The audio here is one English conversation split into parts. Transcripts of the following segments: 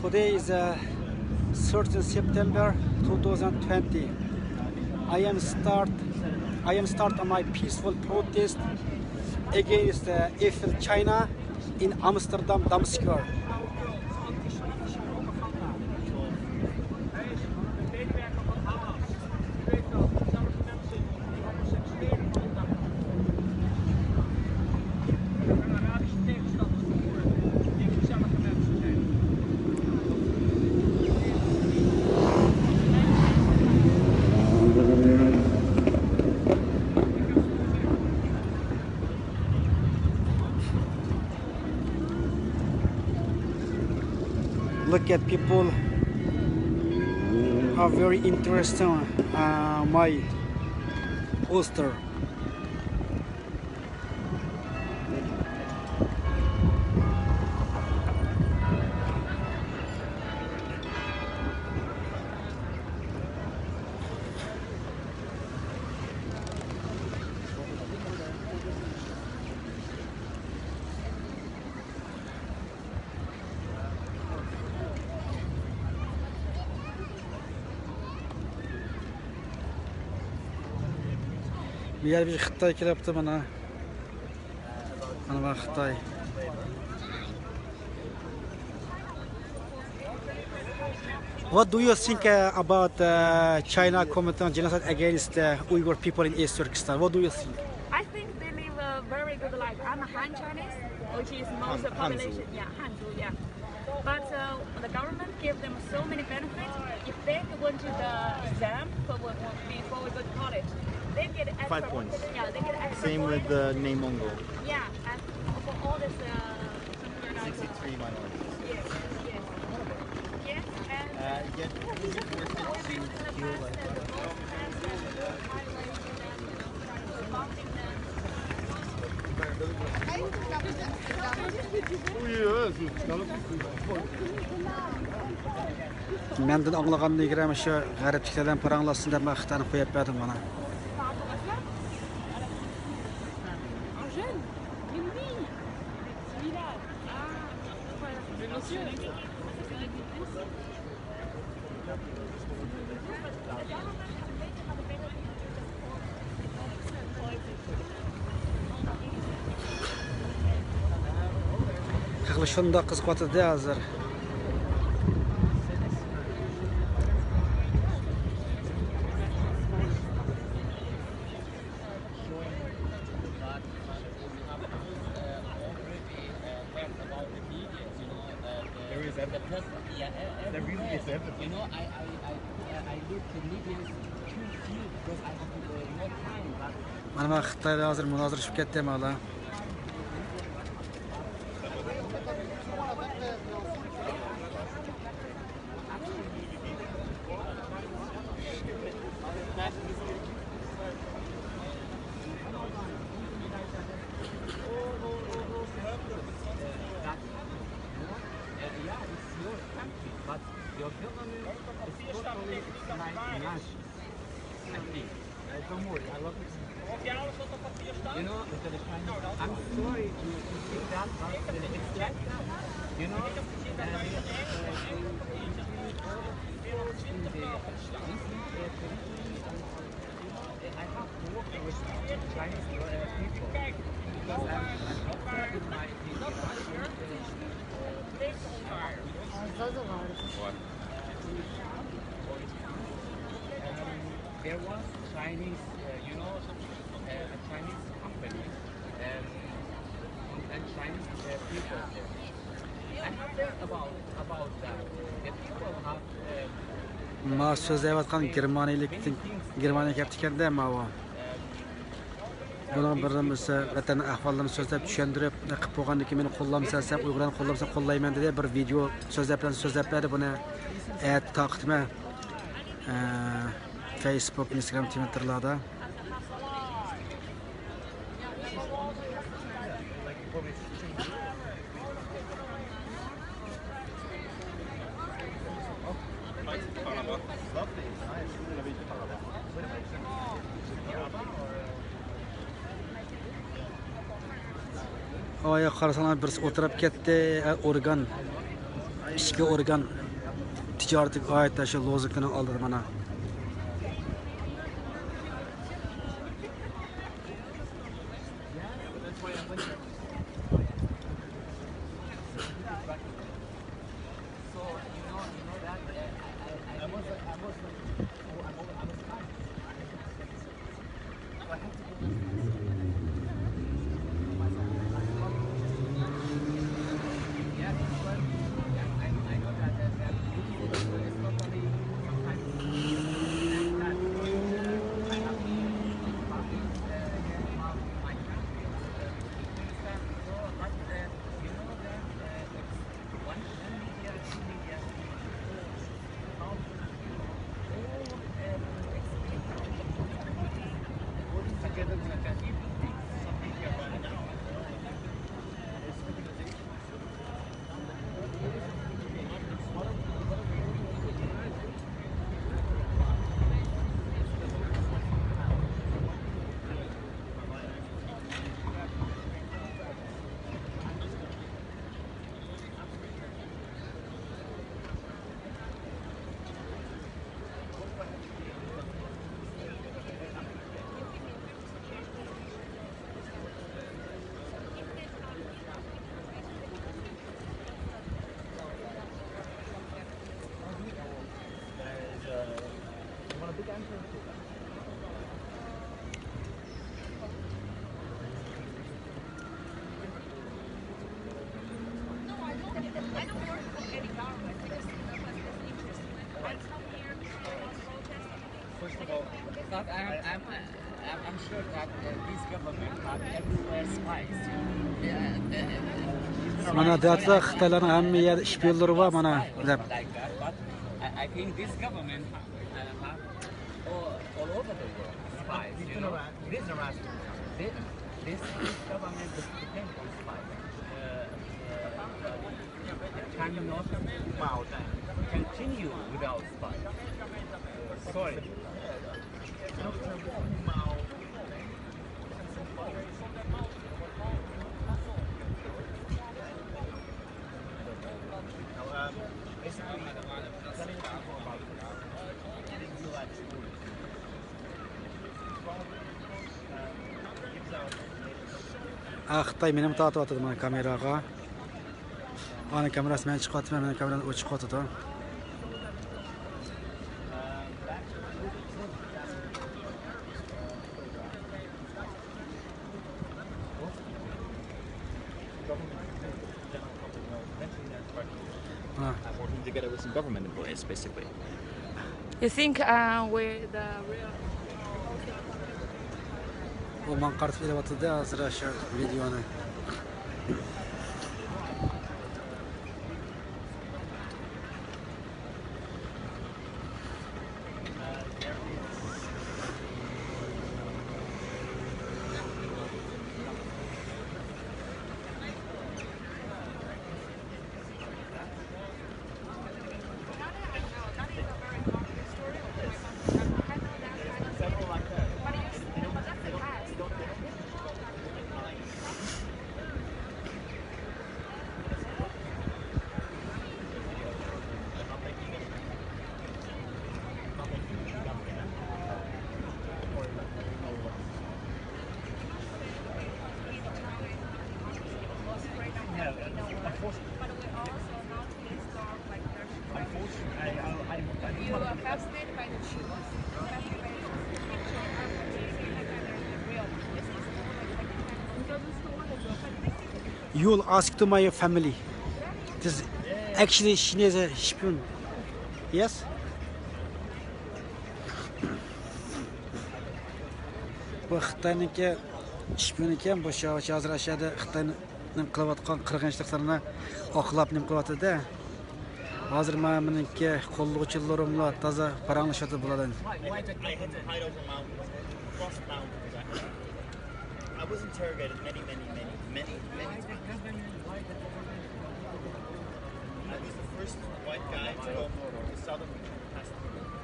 Today is 13 September 2020. I am start on my peaceful protest against Eiffel China in Amsterdam Dam Square. Look at people are very interested my poster. Bir Xitoy kelyapti mana. Mana Xitoy. What do you think about China committing genocide against Uyghur people in East Turkestan? What do you think? I think they live a very good life. I'm a Han Chinese, which is most population. Yeah, Hanzu, yeah. But the government gave them so many benefits. If they went to the exam before we go to college, they get extra 5 points. Yeah, they get extra Same points. with the name Mongol. Yeah, and for all this 63 minorities. yes, yes. Yes, and Yet is it worth it to feel like Menden anlaganını girəm şu qəribliklərdən paranlasın deyə mən Xitayını qoyub verdim bana. Qıqlı şunda qızqatıdı hazır. there really is evidence. You know, I look to media too few because I have no time. But Mana Xitoyda hozir munozirashib ketdi mana. but your government is totally like Nash. I think. Don't worry, I love it. You know, I'm sorry to say that, but it's like that. You know, I have to work with Chinese people because I'm in my there was Chinese, you know, a Chinese company and Chinese people there. I have heard about that. The people have Ma so'zlayotgan Germaniya kaptikanda ma Buni birimiz vatan ahvolini so'zlab tushuntirib qilib qo'ygandan keyin meni qo'llamasa, Uyg'urlarni qo'llamasa qo'llayman dedi. Bir video so'zlab buni taqdima Facebook, Instagram, Twitterlarda. Oya qarasanlar birisi o'tirib ketdi, organ ishga o'rgan tijoratiga oid shu lozikani oldida mana. I don't work for any government. I just was interested. I come here to protest. First of all, But I'm sure that this government have everywhere spies. Mana deyatsa Xitoylarning hamma yerda shpionlari bor mana deb. Like that, but I think this government have all over the world spies. You know, this government depends on spies. Cannot continue without spies. Sorry. Xitoy meni tortyapti mana kameraga. Ana kamerasi meni chiqyapti, meni kamerani o'chib qo'yapti. I'm working together with some government employees, basically. You think we're the real? U men qaritib beryapti-da hozir o'sha videoni. You are fascinated by the truth. You'll ask to my family. This actually she is a spion. Yes? Bu Xitoyniki spion ekan, bu hozir ashada Xitoyning qilayotgan qirg'inchiliklarni oqlab nim qilyapti-da. Hozir men meniki qo'llovchilarim bilan toza paranglashadi bo'ladi. I had to hide over mountains, cross mountains. I was interrogated many times. I was the first white guy to go to southern past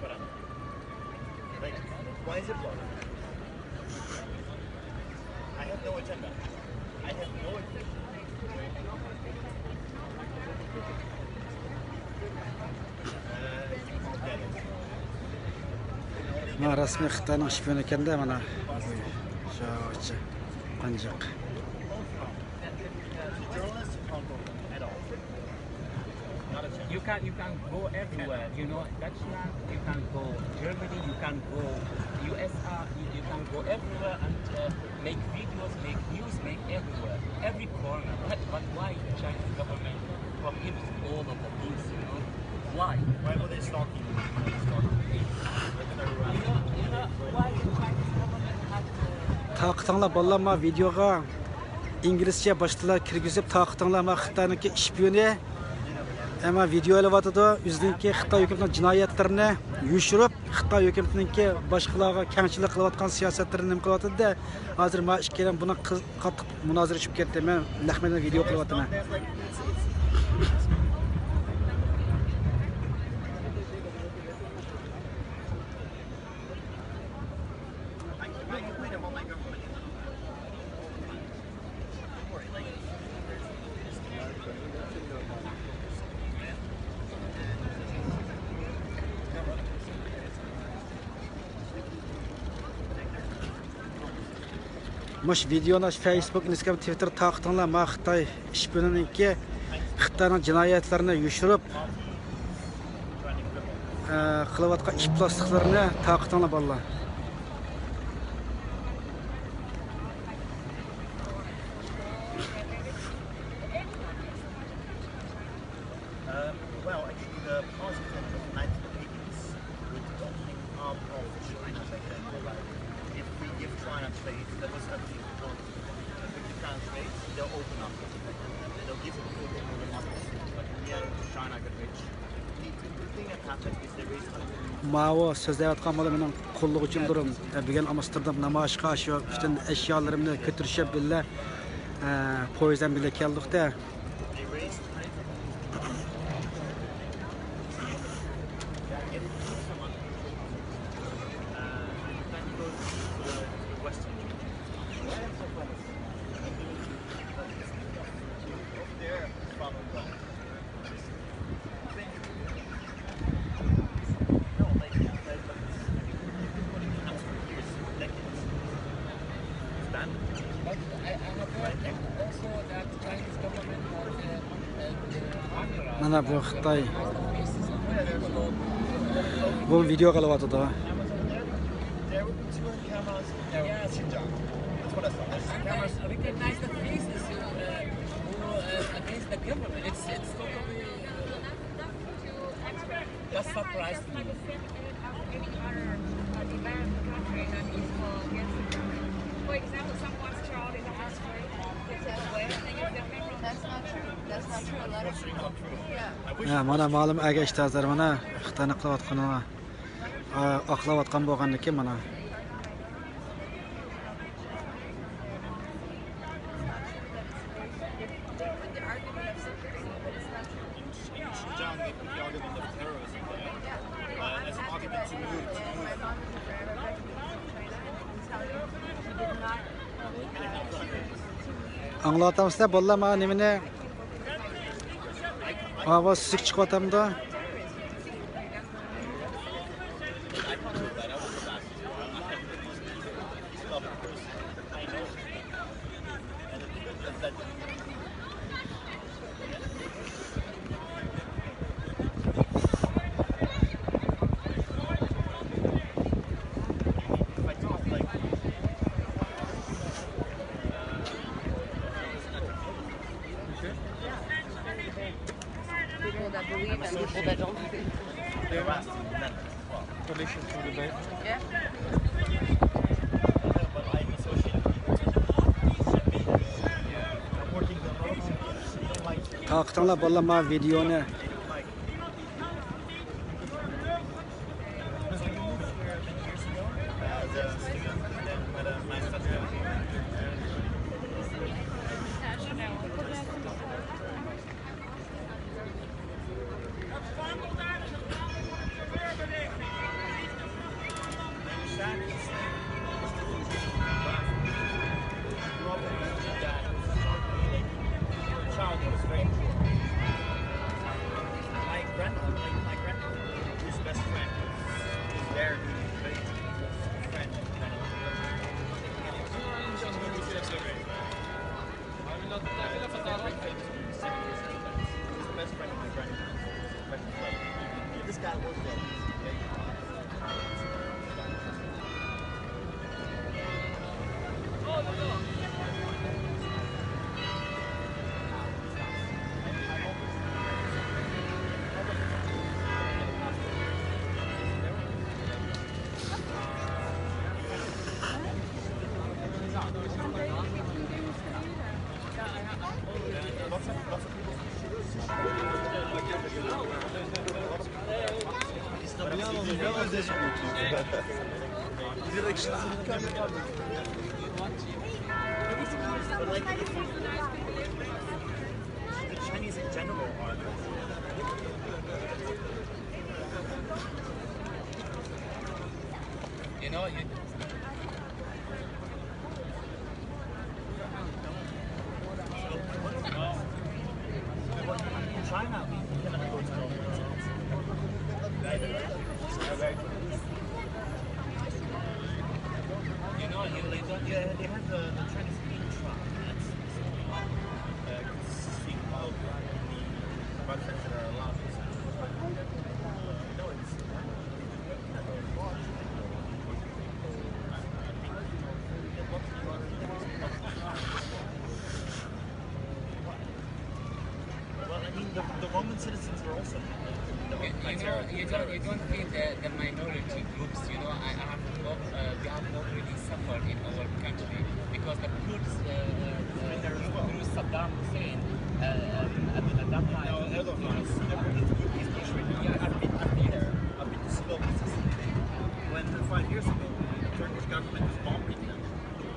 Parana. Like, why is it blocked? I have no agenda. I have no agenda. Mana rasmiy Xitoyning shpioni ekanda mana. Shochi. Qanjiq. Journalists can't go at all. Not a chance. You can go everywhere. You know, Deutschland, you can go Germany, you can go USA, you can go everywhere and make videos, make news, make everywhere, every corner. But why Chinese government prohibits all of the things? You know, why? Why were they stalking you? You know why the Chinese government has to? Taqıtыңlar ballanma videoga İngilizce başlılar kirgizib taqıtыңlar ma Xitoyniki şpiyoni ama video elavatdı. Üzdünki Xitoy hökumətinin cinayətlərini yuşurup Xitoy hökumətinin başqalarga kengchilik qilayotgan siyosatlarini nim qilyotdi da hozir ma ikkilan buni qattiq munozara tushib ketdi. Men Lahmadni video qilyapman. Mush videoni Facebook, Instagram, Twitter taqıtыңlar ma Xitoy shpioniniki Xitoyning jinoyatlarini yushirib qilayotgan iflosliklarni taqıtыңlar bolalar. Well, actually, the positive of the 1980s with the opening up of China back then, like, if we give China trade, that was everything we want. If we give China trade, they'll open up. They'll give it a little bit more than others. But in the end, China got rich. The thing that happened is they raised money. Mao sözlayotgan bola mening qo'llovchimdirim. Bugun Amsterdam namoyishga shu bütün eşyalarımni ko'tirishib billa poyezddan billa keldik-da. They raised money. Get some money. Then you go to the Western Over there, Falun Gong. No, like, putting it up for years, decades. Standard. But I have heard also that Chinese government has Mana bu Xitoy bu video qilyapti. There were two cameras in Xinjiang. That's what I saw. There's cameras. recognize the faces who against the government. It's totally that surprised me. For example, someone's child is on the street. That's not true. That's not true. A lot of Unfortunately, not true. yeah. I wish Ha, mana ma'lum aga ishtazlar mana Xitoyni qilayotganini oqlayotgan bo'lganligi mana. in Xinjiang they put the argument of terrorism there as an argument to move. My mom is a forever vegetarian from China. She did not. Anglatamizda bolalar mana nimani ovoz sik chiqyotamda. People that believe and people that don't believe. Relation to the debate. Yeah. But I'm associated with I'm working with a lot of people. They don't like it. Taqıtыңlar bolalar ma videoni They don't like it. So we moved here many years ago as a student, and then had a nice touchdown. Child was very poor. The Chinese in general are. You know, you, In China, we cannot go to you know, you they don't. Yeah, they have the Chinese meat truck. That's consisting of the products that are allowed to sell. No, it's well, I mean, the Roman citizens are also You don't feel the minority groups. You know, I have we have already suffered in our country because the Kurds through Saddam Hussein at that time. Yeah, I've been there. I've been to Sicily. When 5 years ago, the Turkish government was bombing them.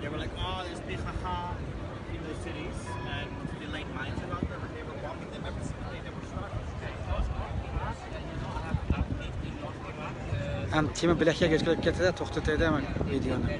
They were like, oh, there's Bihaha in those cities, and they laid mines around them, and they were bombing them every single day. They were starving. Ham tema bilakka geçip ketdi, to'xtataydi videoni.